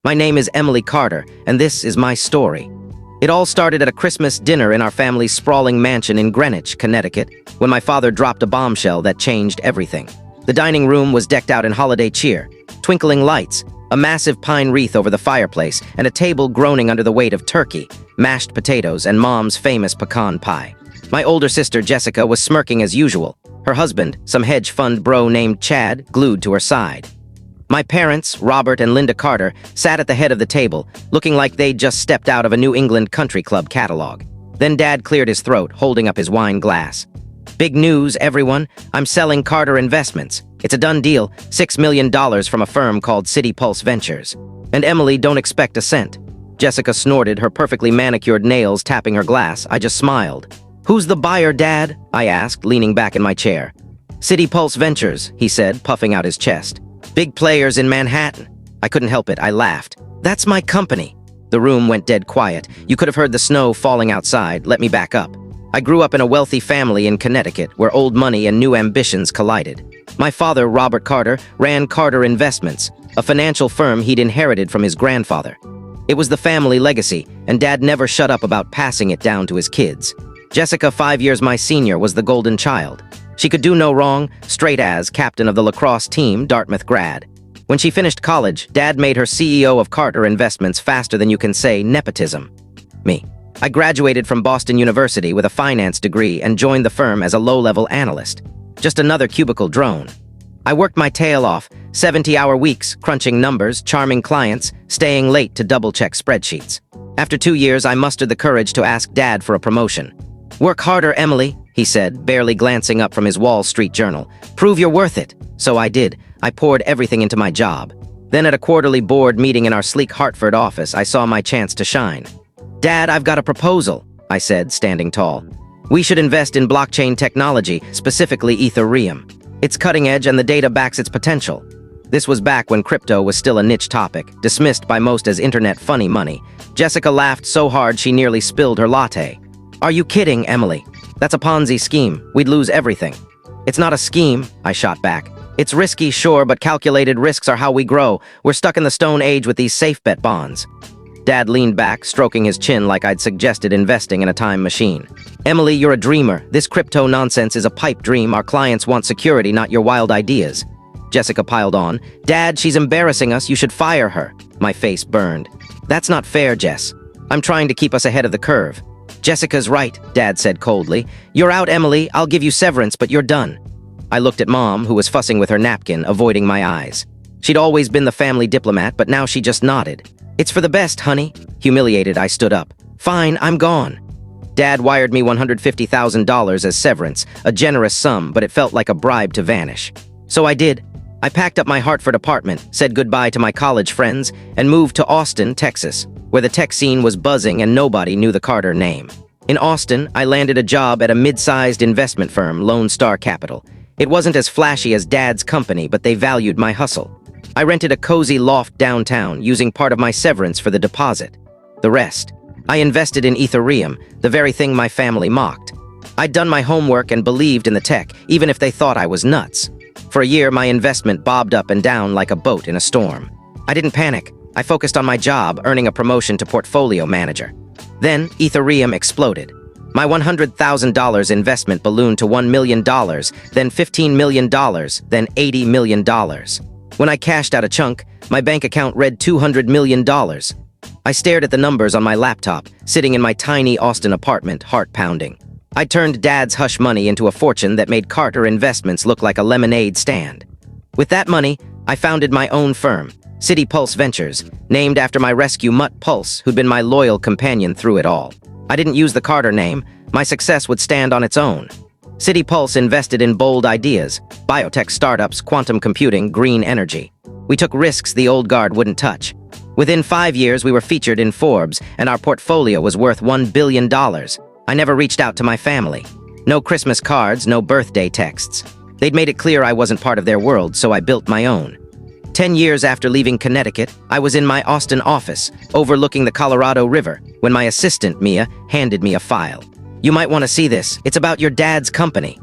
My name is Emily Carter, and this is my story. It all started at a Christmas dinner in our family's sprawling mansion in Greenwich, Connecticut, when my father dropped a bombshell that changed everything. The dining room was decked out in holiday cheer, twinkling lights, a massive pine wreath over the fireplace, and a table groaning under the weight of turkey, mashed potatoes, and Mom's famous pecan pie. My older sister, Jessica, was smirking as usual, her husband, some hedge fund bro named Chad, glued to her side. My parents, Robert and Linda Carter, sat at the head of the table, looking like they'd just stepped out of a New England country club catalog. Then Dad cleared his throat, holding up his wine glass. "Big news, everyone. I'm selling Carter Investments. It's a done deal, $6 million from a firm called City Pulse Ventures. And Emily, don't expect a cent." Jessica snorted, her perfectly manicured nails tapping her glass. I just smiled. "Who's the buyer, Dad?" I asked, leaning back in my chair. "City Pulse Ventures," he said, puffing out his chest. "Big players in Manhattan." I couldn't help it, I laughed. "That's my company." The room went dead quiet. You could have heard the snow falling outside. Let me back up. I grew up in a wealthy family in Connecticut, where old money and new ambitions collided. My father, Robert Carter, ran Carter Investments, a financial firm he'd inherited from his grandfather. It was the family legacy, and Dad never shut up about passing it down to his kids. Jessica, 5 years my senior, was the golden child. She could do no wrong, straight as captain of the lacrosse team, Dartmouth grad. When she finished college, Dad made her CEO of Carter Investments faster than you can say nepotism. Me. I graduated from Boston University with a finance degree and joined the firm as a low-level analyst. Just another cubicle drone. I worked my tail off, 70-hour weeks, crunching numbers, charming clients, staying late to double-check spreadsheets. After 2 years, I mustered the courage to ask Dad for a promotion. "Work harder, Emily," he said, barely glancing up from his Wall Street Journal. "Prove you're worth it." So I did. I poured everything into my job. Then at a quarterly board meeting in our sleek Hartford office, I saw my chance to shine. "Dad, I've got a proposal," I said, standing tall. "We should invest in blockchain technology, specifically Ethereum. It's cutting edge and the data backs its potential." This was back when crypto was still a niche topic, dismissed by most as internet funny money. Jessica laughed so hard she nearly spilled her latte. "Are you kidding, Emily? That's a Ponzi scheme. We'd lose everything." "It's not a scheme," I shot back. "It's risky, sure, but calculated risks are how we grow. We're stuck in the Stone Age with these safe bet bonds." Dad leaned back, stroking his chin like I'd suggested investing in a time machine. "Emily, you're a dreamer. This crypto nonsense is a pipe dream. Our clients want security, not your wild ideas." Jessica piled on. "Dad, she's embarrassing us. You should fire her." My face burned. "That's not fair, Jess. I'm trying to keep us ahead of the curve." "Jessica's right," Dad said coldly. "You're out, Emily. I'll give you severance, but you're done." I looked at Mom, who was fussing with her napkin, avoiding my eyes. She'd always been the family diplomat, but now she just nodded. "It's for the best, honey." Humiliated, I stood up. "Fine, I'm gone." Dad wired me $150,000 as severance, a generous sum, but it felt like a bribe to vanish. So I did. I packed up my Hartford apartment, said goodbye to my college friends, and moved to Austin, Texas, where the tech scene was buzzing and nobody knew the Carter name. In Austin, I landed a job at a mid-sized investment firm, Lone Star Capital. It wasn't as flashy as Dad's company, but they valued my hustle. I rented a cozy loft downtown, using part of my severance for the deposit. The rest. I invested in Ethereum, the very thing my family mocked. I'd done my homework and believed in the tech, even if they thought I was nuts. For a year, my investment bobbed up and down like a boat in a storm. I didn't panic. I focused on my job, earning a promotion to portfolio manager. Then, Ethereum exploded. My $100,000 investment ballooned to $1 million, then $15 million, then $80 million. When I cashed out a chunk, my bank account read $200 million. I stared at the numbers on my laptop, sitting in my tiny Austin apartment, heart pounding. I turned Dad's hush money into a fortune that made Carter Investments look like a lemonade stand. With that money, I founded my own firm, City Pulse Ventures, named after my rescue mutt Pulse, who'd been my loyal companion through it all. I didn't use the Carter name. My success would stand on its own. City Pulse invested in bold ideas, biotech startups, quantum computing, green energy. We took risks the old guard wouldn't touch. Within 5 years, we were featured in Forbes, and our portfolio was worth $1 billion. I never reached out to my family. No Christmas cards, no birthday texts. They'd made it clear I wasn't part of their world, so I built my own. 10 years after leaving Connecticut, I was in my Austin office, overlooking the Colorado River, when my assistant, Mia, handed me a file. "You might want to see this. It's about your dad's company."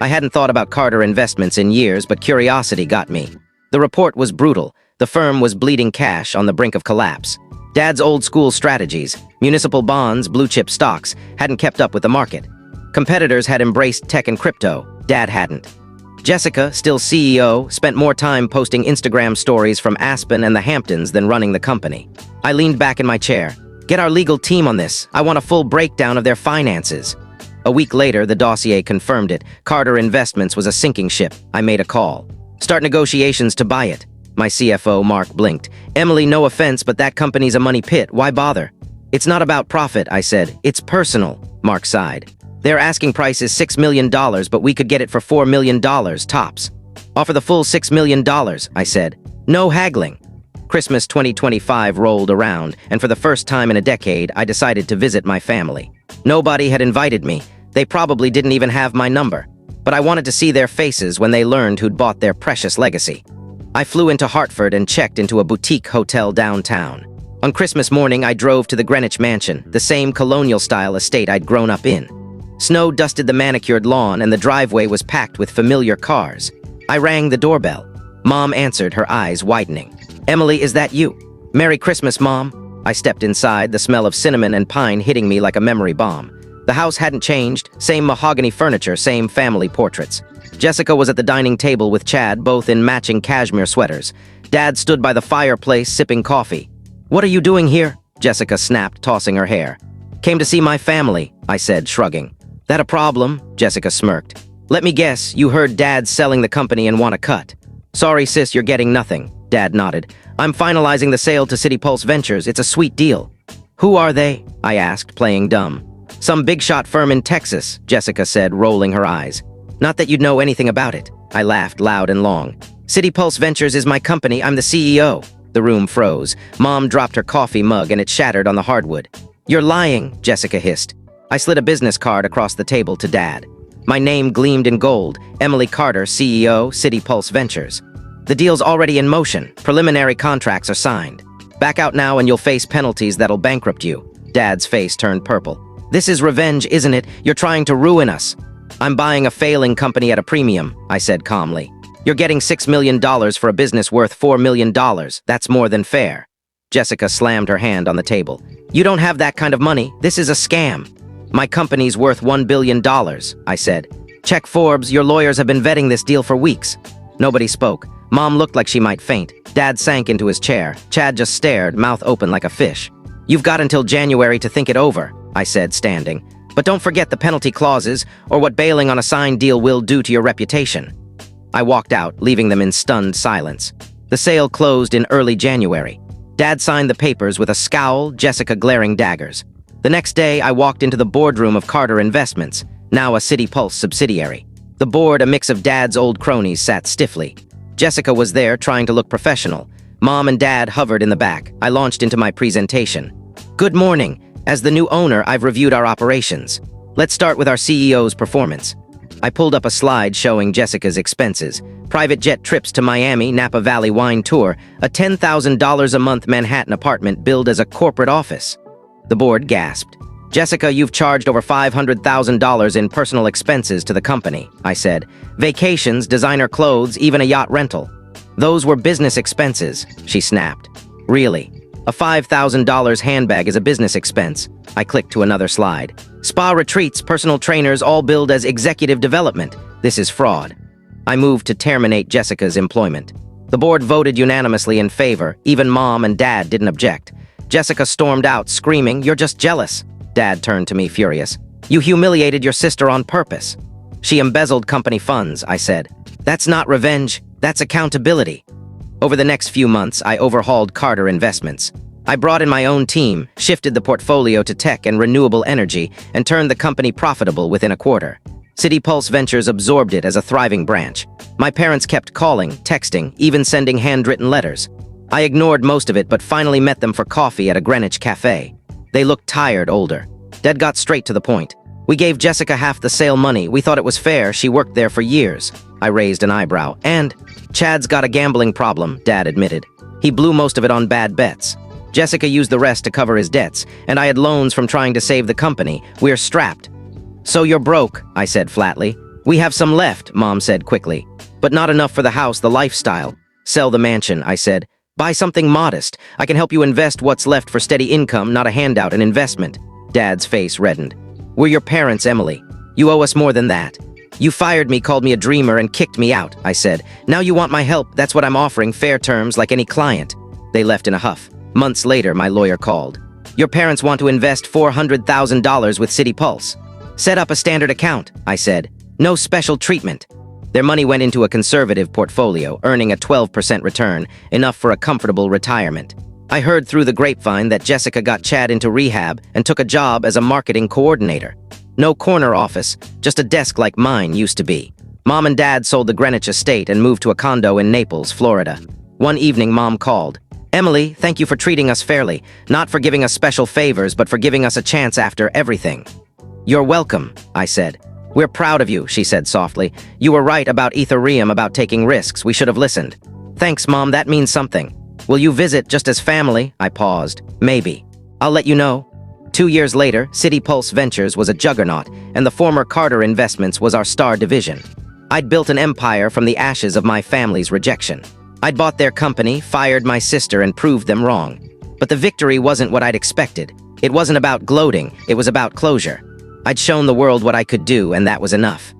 I hadn't thought about Carter Investments in years, but curiosity got me. The report was brutal. The firm was bleeding cash on the brink of collapse. Dad's old-school strategies, municipal bonds, blue-chip stocks, hadn't kept up with the market. Competitors had embraced tech and crypto. Dad hadn't. Jessica, still CEO, spent more time posting Instagram stories from Aspen and the Hamptons than running the company. I leaned back in my chair. Get our legal team on this. I want a full breakdown of their finances. A week later, the dossier confirmed it. Carter Investments was a sinking ship. I made a call. Start negotiations to buy it. My CFO, Mark, blinked. Emily, no offense, but that company's a money pit. Why bother? It's not about profit, I said. It's personal. Mark sighed. Their asking price is $6 million, but we could get it for $4 million, tops. Offer the full $6 million, I said. No haggling. Christmas 2025 rolled around, and for the first time in a decade, I decided to visit my family. Nobody had invited me. They probably didn't even have my number. But I wanted to see their faces when they learned who'd bought their precious legacy. I flew into Hartford and checked into a boutique hotel downtown. On Christmas morning, I drove to the Greenwich Mansion, the same colonial-style estate I'd grown up in. Snow dusted the manicured lawn, and the driveway was packed with familiar cars. I rang the doorbell. Mom answered, her eyes widening. Emily, is that you? Merry Christmas, Mom. I stepped inside, the smell of cinnamon and pine hitting me like a memory bomb. The house hadn't changed, same mahogany furniture, same family portraits. Jessica was at the dining table with Chad, both in matching cashmere sweaters. Dad stood by the fireplace, sipping coffee. What are you doing here? Jessica snapped, tossing her hair. Came to see my family, I said, shrugging. That a problem? Jessica smirked. Let me guess, you heard Dad's selling the company and want a cut. Sorry, sis, you're getting nothing. Dad nodded. I'm finalizing the sale to City Pulse Ventures. It's a sweet deal. Who are they? I asked, playing dumb. Some big-shot firm in Texas, Jessica said, rolling her eyes. Not that you'd know anything about it. I laughed loud and long. City Pulse Ventures is my company. I'm the CEO. The room froze. Mom dropped her coffee mug and it shattered on the hardwood. You're lying, Jessica hissed. I slid a business card across the table to Dad. My name gleamed in gold. Emily Carter, CEO, City Pulse Ventures. The deal's already in motion. Preliminary contracts are signed. Back out now and you'll face penalties that'll bankrupt you. Dad's face turned purple. This is revenge, isn't it? You're trying to ruin us. I'm buying a failing company at a premium, I said calmly. You're getting $6 million for a business worth $4 million. That's more than fair. Jessica slammed her hand on the table. You don't have that kind of money. This is a scam. My company's worth $1 billion, I said. Check Forbes, your lawyers have been vetting this deal for weeks. Nobody spoke. Mom looked like she might faint. Dad sank into his chair. Chad just stared, mouth open like a fish. You've got until January to think it over, I said, standing. But don't forget the penalty clauses, or what bailing on a signed deal will do to your reputation. I walked out, leaving them in stunned silence. The sale closed in early January. Dad signed the papers with a scowl, Jessica glaring daggers. The next day, I walked into the boardroom of Carter Investments, now a City Pulse subsidiary. The board, a mix of Dad's old cronies, sat stiffly. Jessica was there, trying to look professional. Mom and Dad hovered in the back. I launched into my presentation. Good morning. As the new owner, I've reviewed our operations. Let's start with our CEO's performance. I pulled up a slide showing Jessica's expenses. Private jet trips to Miami, Napa Valley wine tour, a $10,000 a month Manhattan apartment billed as a corporate office. The board gasped. Jessica, you've charged over $500,000 in personal expenses to the company, I said. Vacations, designer clothes, even a yacht rental. Those were business expenses, she snapped. Really? A $5,000 handbag is a business expense. I clicked to another slide. Spa retreats, personal trainers, all billed as executive development. This is fraud. I moved to terminate Jessica's employment. The board voted unanimously in favor. Even Mom and Dad didn't object. Jessica stormed out, screaming, "You're just jealous." Dad turned to me, furious. "You humiliated your sister on purpose." "She embezzled company funds," I said. "That's not revenge, that's accountability." Over the next few months, I overhauled Carter Investments. I brought in my own team, shifted the portfolio to tech and renewable energy, and turned the company profitable within a quarter. City Pulse Ventures absorbed it as a thriving branch. My parents kept calling, texting, even sending handwritten letters. I ignored most of it, but finally met them for coffee at a Greenwich cafe. They looked tired, older. Dad got straight to the point. "We gave Jessica half the sale money. We thought it was fair. She worked there for years." I raised an eyebrow. "And Chad's got a gambling problem," Dad admitted. "He blew most of it on bad bets. Jessica used the rest to cover his debts, and I had loans from trying to save the company. We're strapped." "So you're broke," I said flatly. "We have some left," Mom said quickly. "But not enough for the house, the lifestyle." "Sell the mansion," I said. Buy something modest. I can help you invest what's left for steady income, not a handout, an investment. Dad's face reddened. We're your parents, Emily. You owe us more than that. You fired me, called me a dreamer, and kicked me out, I said. Now you want my help. That's what I'm offering, fair terms like any client. They left in a huff. Months later, my lawyer called. Your parents want to invest $400,000 with City Pulse. Set up a standard account, I said. No special treatment. Their money went into a conservative portfolio, earning a 12% return, enough for a comfortable retirement. I heard through the grapevine that Jessica got Chad into rehab and took a job as a marketing coordinator. No corner office, just a desk like mine used to be. Mom and Dad sold the Greenwich estate and moved to a condo in Naples, Florida. One evening, Mom called. Emily, thank you for treating us fairly, not for giving us special favors, but for giving us a chance after everything. You're welcome, I said. We're proud of you, she said softly. You were right about Ethereum, about taking risks. We should have listened. Thanks, Mom, that means something. Will you visit just as family? I paused. Maybe. I'll let you know. 2 years later, City Pulse Ventures was a juggernaut, and the former Carter Investments was our star division. I'd built an empire from the ashes of my family's rejection. I'd bought their company, fired my sister, and proved them wrong. But the victory wasn't what I'd expected. It wasn't about gloating, it was about closure. I'd shown the world what I could do, and that was enough.